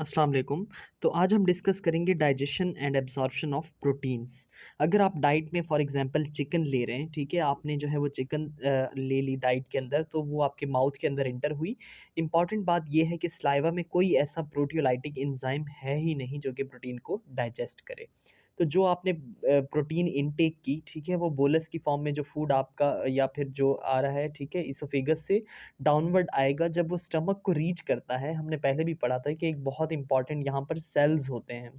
अस्सलाम वालेकुम। तो आज हम डिस्कस करेंगे digestion and absorption of proteins. अगर आप डाइट में फॉर एग्जांपल चिकन ले रहे हैं, ठीक है, आपने जो है वो चिकन ले ली डाइट के अंदर, तो वो आपके माउथ के अंदर एंटर हुई। इंपॉर्टेंट बात ये है कि सलाइवा में कोई ऐसा प्रोटियोलाइटिक एंजाइम है ही नहीं जो कि प्रोटीन को डाइजेस्ट करे। तो जो आपने प्रोटीन इनटेक की, ठीक है, वो बोलस की फॉर्म में जो फूड आपका या फिर जो आ रहा है, ठीक है, इसोफेगस से डाउनवर्ड आएगा। जब वो स्टमक को रीच करता है, हमने पहले भी पढ़ा था कि एक बहुत इंपॉर्टेंट यहाँ पर सेल्स होते हैं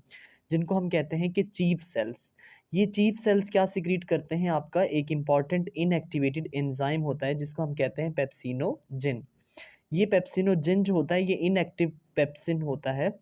जिनको हम कहते हैं कि चीफ सेल्स। ये चीफ सेल्स क्या सिक्रीट करते हैं? आपका एक इंपॉर्टेंट इनएक्टिवेटेड एंजाइम होता है जिसको हम कहते हैं पेप्सिनोजिन। ये पेप्सिनोजिन जो होता है ये इनएक्टिव पेप्सिन होता है।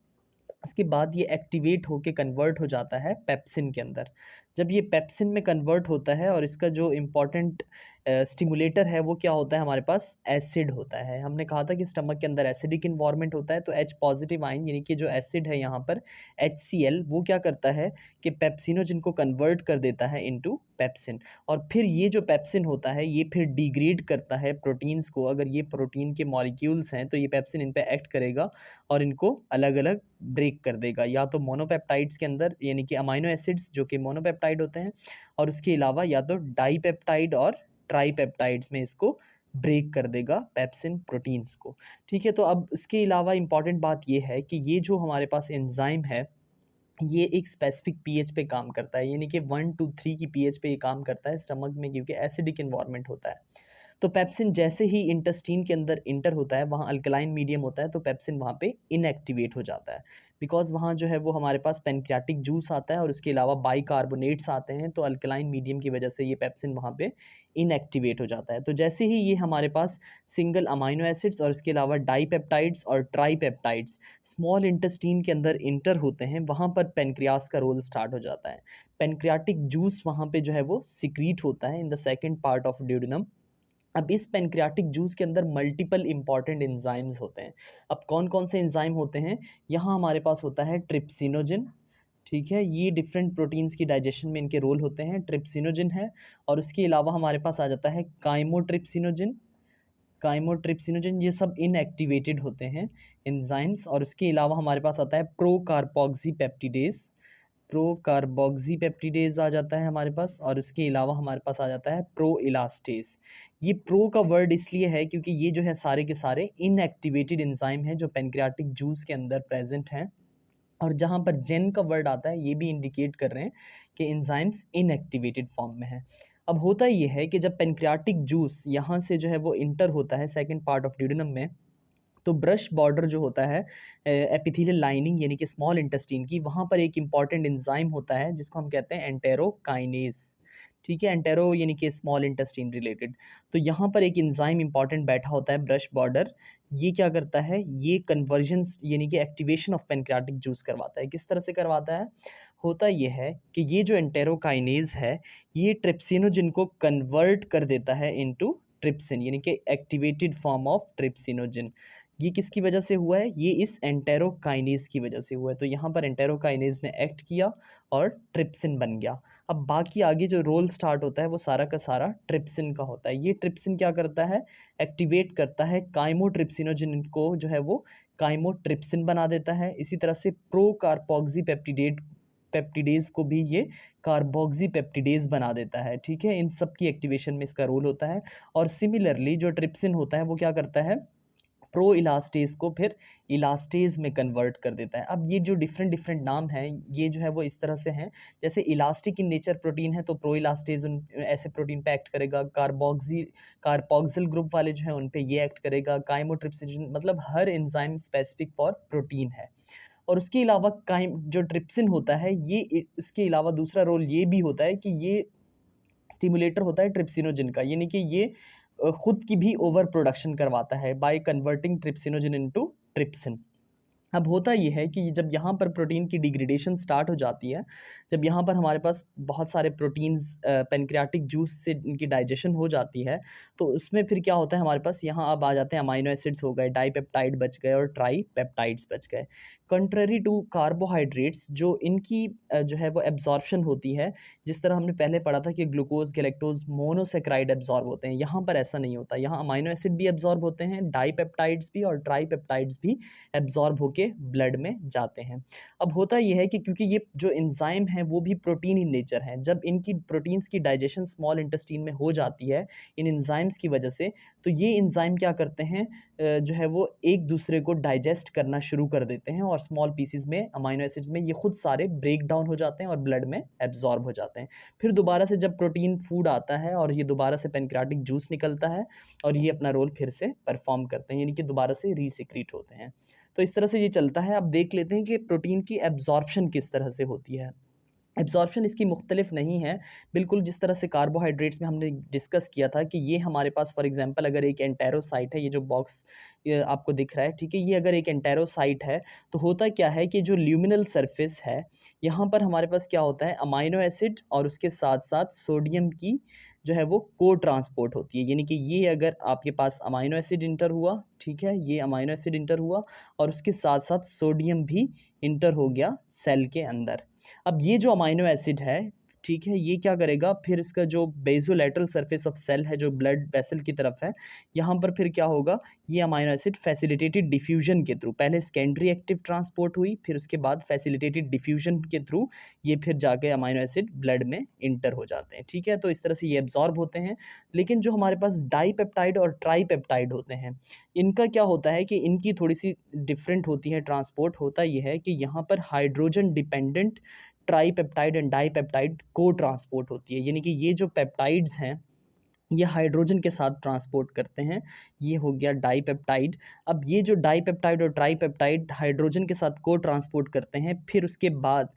उसके बाद ये एक्टिवेट होके कन्वर्ट हो जाता है पेप्सिन के अंदर। जब ये पेप्सिन में कन्वर्ट होता है और इसका जो इम्पोर्टेंट स्टिमुलेटर है वो क्या होता है? हमारे पास एसिड होता है। हमने कहा था कि स्टमक के अंदर एसिडिक इन्वायरमेंट होता है, तो एच पॉजिटिव आयन यानी कि जो एसिड है यहाँ पर HCl, वो क्या करता है कि पेप्सिनोजिन को कन्वर्ट कर देता है इनटू पेप्सिन। और फिर ये जो पेप्सिन होता है ये फिर डिग्रेड करता है प्रोटीन्स को। अगर ये प्रोटीन के मॉलिक्यूल्स हैं तो ये पेप्सिन इन पे एक्ट करेगा और इनको अलग अलग ब्रेक कर देगा, या तो मोनोपेप्टाइड्स के अंदर यानी कि अमाइनो एसिड्स जो कि मोनोपेप्टाइड होते हैं, और उसके अलावा या तो डाईपेप्टाइड और ट्राईपेप्टाइड्स में इसको ब्रेक कर देगा पेप्सिन प्रोटीन्स को। ठीक है, तो अब उसके अलावा इंपॉर्टेंट बात ये है कि ये जो हमारे पास एंजाइम है ये एक स्पेसिफिक पीएच पे काम करता है, यानी कि 1 to 3 की पीएच पे ये काम करता है स्टमक में, क्योंकि एसिडिक इन्वायरमेंट होता है। तो पेप्सिन जैसे ही इंटेस्टीन के अंदर इंटर होता है, वहाँ अल्कलाइन मीडियम होता है, तो पेप्सिन वहाँ पे इनएक्टिवेट हो जाता है। बिकॉज वहाँ जो है वो हमारे पास पेनक्रियाटिक जूस आता है और उसके अलावा बाइकार्बोनेट्स आते हैं, तो अल्कलाइन मीडियम की वजह से ये पेप्सिन वहाँ पे इनएक्टिवेट हो जाता है। तो जैसे ही ये हमारे पास सिंगल अमाइनो एसिड्स और इसके अलावा डाईपेप्टाइड्स और ट्राईपेप्टाइड्स स्मॉल इंटेस्टीन के अंदर इंटर होते हैं, वहाँ पर पेनक्रियास का रोल स्टार्ट हो जाता है। पेनक्रियाटिक जूस वहाँ पे जो है वो सिक्रीट होता है in the second part of duodenum. अब इस पेनक्रियाटिक जूस के अंदर मल्टीपल इंपॉर्टेंट एंजाइम्स होते हैं। अब कौन कौन से एंजाइम होते हैं? यहाँ हमारे पास होता है ट्रिप्सिनोजिन। ठीक है, ये डिफरेंट प्रोटीन्स की डाइजेशन में इनके रोल होते हैं, ट्रिप्सिनोजिन है। और उसके अलावा हमारे पास आ जाता है काइमोट्रिप्सिनोजिन। काइमोट्रिप्सिनोजिन, ये सब इनएक्टिवेटेड होते हैं एंजाइम्स। और उसके अलावा हमारे पास आता है प्रोकार्बोक्सीपेप्टिडेज। प्रोकार्बोक्सीपेप्टिडेज आ जाता है हमारे पास। और उसके अलावा हमारे पास आ जाता है प्रो इलास्टेज। ये प्रो का वर्ड इसलिए है क्योंकि ये जो है सारे के सारे इनएक्टिवेटेड एंजाइम हैं जो पेनक्रियाटिक जूस के अंदर प्रेजेंट हैं। और जहाँ पर जेन का वर्ड आता है ये भी इंडिकेट कर रहे हैं कि एंजाइम्स इनएक्टिवेटेड फॉर्म में है। अब होता ये है कि जब पेनक्रियाटिक जूस यहाँ से जो है वो इंटर होता है सेकंड पार्ट ऑफ ड्यूडेनम में, तो ब्रश बॉर्डर जो होता है एपिथेलियल लाइनिंग यानी कि स्मॉल इंटेस्टीन की, वहाँ पर एक इंपॉर्टेंट एंजाइम होता है जिसको हम कहते हैं एंटेरोकाइनेज। ठीक है, एंटेरो यानी कि स्मॉल इंटेस्टीन रिलेटेड। तो यहाँ पर एक एंजाइम इंपॉर्टेंट बैठा होता है ब्रश बॉर्डर। ये क्या करता है? ये कन्वर्जन यानी कि एक्टिवेशन ऑफ पेनक्रियाटिक जूस करवाता है। किस तरह से करवाता है? होता ये है कि ये जो एंटेरोकाइनेज है ये ट्रिप्सिनोजिन को कन्वर्ट कर देता है इनटू ट्रिप्सिन, यानी कि एक्टिवेटेड फॉर्म ऑफ ट्रिप्सिनोजिन। ये किसकी वजह से हुआ है? ये इस एंटेरोकाइनेज की वजह से हुआ है। तो यहाँ पर एंटेरोकाइनेज ने एक्ट किया और ट्रिप्सिन बन गया। अब बाकी आगे जो रोल स्टार्ट होता है वो सारा का सारा ट्रिप्सिन का होता है। ये ट्रिप्सिन क्या करता है? एक्टिवेट करता है काइमोट्रिप्सिनोजिन को, जो है वो काइमोट्रिप्सिन बना देता है। इसी तरह से प्रो कार्बोक्सी पेप्टिडेज को भी ये कार्बोक्सी पेप्टिडेज बना देता है। ठीक है, इन सब की एक्टिवेशन में इसका रोल होता है। और सिमिलरली जो ट्रिप्सिन होता है वो क्या करता है? प्रो इलास्टेज को फिर इलास्टेज में कन्वर्ट कर देता है। अब ये जो डिफरेंट डिफरेंट नाम हैं ये जो है वो इस तरह से हैं, जैसे इलास्टिक इन नेचर प्रोटीन है तो प्रो इलास्टेज उन ऐसे प्रोटीन पे एक्ट करेगा। कार्बोक्सिल ग्रुप वाले जो है उन पे ये एक्ट करेगा। काइमोट्रिप्सिन, मतलब हर एंजाइम स्पेसिफिक फॉर प्रोटीन है। और उसके अलावा काइम जो ट्रिप्सिन होता है ये उसके अलावा दूसरा रोल ये भी होता है कि ये स्टिमुलेटर होता है ट्रिप्सिनोजिन का, यानी कि ये खुद की भी ओवर प्रोडक्शन करवाता है by converting trypsinogen into trypsin. अब होता ये है कि जब यहाँ पर प्रोटीन की डिग्रेडेशन स्टार्ट हो जाती है, जब यहाँ पर हमारे पास बहुत सारे प्रोटीन्स पेनक्रियाटिक जूस से इनकी डाइजेशन हो जाती है, तो उसमें फिर क्या होता है? हमारे पास यहाँ अब आ जाते हैं अमाइनो एसिड्स हो गए, डाईपेप्टाइड बच गए और ट्राई पेप्टाइड्स बच गए। कंट्ररी टू कार्बोहाइड्रेट्स, जो इनकी जो है वो एब्जॉर्प्शन होती है, जिस तरह हमने पहले पढ़ा था कि ग्लूकोज गैलेक्टोज मोनोसेक्राइड एब्जॉर्ब होते हैं, यहाँ पर ऐसा नहीं होता। यहाँ अमाइनो एसिड भी एब्जॉर्ब होते हैं, डाईपेप्टाइड्स भी और ट्राईपेप्टाइड्स भी एब्जॉर्ब होकर के ब्लड में जाते हैं। अब होता ये है कि क्योंकि ये जो एंजाइम है वो भी प्रोटीन इन नेचर हैं, जब इनकी प्रोटीन्स की डाइजेशन स्मॉल इंटेस्टाइन में हो जाती है इन एंजाइम्स की वजह से, तो ये एंजाइम क्या करते हैं, जो है वो एक दूसरे को डाइजेस्ट करना शुरू कर देते हैं और स्मॉल पीसीज में अमाइनो एसिड्स में ये खुद सारे ब्रेक डाउन हो जाते हैं और ब्लड में एब्जॉर्ब हो जाते हैं। फिर दोबारा से जब प्रोटीन फूड आता है और ये दोबारा से पेनक्रियाटिक जूस निकलता है और ये अपना रोल फिर से परफॉर्म करते हैं, यानी कि दोबारा से रीसिक्रीट होते हैं। तो इस तरह से ये चलता है। अब देख लेते हैं कि प्रोटीन की एब्जॉर्प्शन किस तरह से होती है। एब्जॉर्प्शन इसकी मुख्तलिफ नहीं है, बिल्कुल जिस तरह से कार्बोहाइड्रेट्स में हमने डिस्कस किया था कि ये हमारे पास फॉर एग्जांपल अगर एक एंटेरोसाइट है, ये जो बॉक्स आपको दिख रहा है, ठीक है, ये अगर एक एंटेरोसाइट है तो होता क्या है कि जो ल्यूमिनल सरफेस है यहाँ पर हमारे पास क्या होता है, अमाइनो एसिड और उसके साथ साथ सोडियम की जो है वो को ट्रांसपोर्ट होती है। यानी कि ये अगर आपके पास अमाइनो एसिड इंटर हुआ, ठीक है, ये अमाइनो एसिड इंटर हुआ और उसके साथ साथ सोडियम भी इंटर हो गया सेल के अंदर। अब ये जो अमाइनो एसिड है, ठीक है, ये क्या करेगा, फिर इसका जो बेसोलेटरल सरफेस ऑफ सेल है जो ब्लड वेसल की तरफ है, यहाँ पर फिर क्या होगा, ये अमाइनो एसिड फैसिलिटेटेड डिफ्यूजन के थ्रू, पहले सेकेंडरी एक्टिव ट्रांसपोर्ट हुई, फिर उसके बाद फैसिलिटेटेड डिफ्यूजन के थ्रू ये फिर जाके अमाइनो एसिड ब्लड में इंटर हो जाते हैं। ठीक है, तो इस तरह से ये एब्जॉर्ब होते हैं। लेकिन जो हमारे पास डाईपेप्टाइड और ट्राईपेप्टाइड होते हैं, इनका क्या होता है कि इनकी थोड़ी सी डिफरेंट होती है ट्रांसपोर्ट। होता ये है कि यहाँ पर hydrogen dependent tripeptide and dipeptide को ट्रांसपोर्ट होती है, यानी कि ये जो पेप्टाइड्स हैं ये हाइड्रोजन के साथ ट्रांसपोर्ट करते हैं, ये हो गया डाईपेप्टाइड। अब ये जो डाईपेप्टाइड और ट्राईपेप्टाइड हाइड्रोजन के साथ को ट्रांसपोर्ट करते हैं, फिर उसके बाद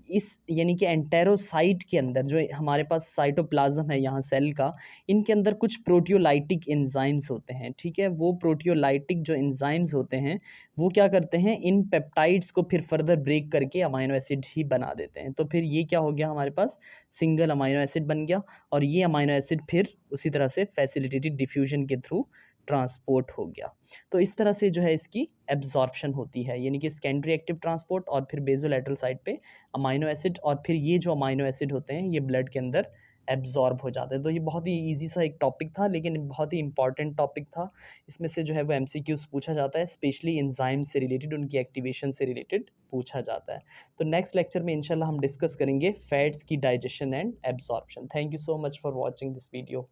इस यानी कि एंटेरोसाइट के अंदर जो हमारे पास साइटोप्लाज्म है यहाँ सेल का, इनके अंदर कुछ प्रोटियोलाइटिक एंजाइम्स होते हैं। ठीक है, वो प्रोटियोलाइटिक जो एंजाइम्स होते हैं वो क्या करते हैं, इन पेप्टाइड्स को फिर फर्दर ब्रेक करके अमाइनो एसिड ही बना देते हैं। तो फिर ये क्या हो गया, हमारे पास सिंगल अमाइनो एसिड बन गया और ये अमाइनो एसिड फिर उसी तरह से फैसिलिटेटेड डिफ्यूजन के थ्रू ट्रांसपोर्ट हो गया। तो इस तरह से जो है इसकी एब्जॉर्प्शन होती है, यानी कि सेकेंडरी एक्टिव ट्रांसपोर्ट और फिर बेसोलेटरल साइड पे अमाइनो एसिड, और फिर ये जो अमाइनो एसिड होते हैं ये ब्लड के अंदर एब्जॉर्ब हो जाते हैं। तो ये बहुत ही ईजी सा एक टॉपिक था, लेकिन बहुत ही इंपॉर्टेंट टॉपिक था। इसमें से जो है वो एमसीक्यूज पूछा जाता है, स्पेशली एंजाइम से रिलेटेड, उनकी एक्टिवेशन से रिलेटेड पूछा जाता है। तो नेक्स्ट लेक्चर में इंशाल्लाह हम डिस्कस करेंगे फैट्स की digestion and absorption. Thank you so much for watching this video.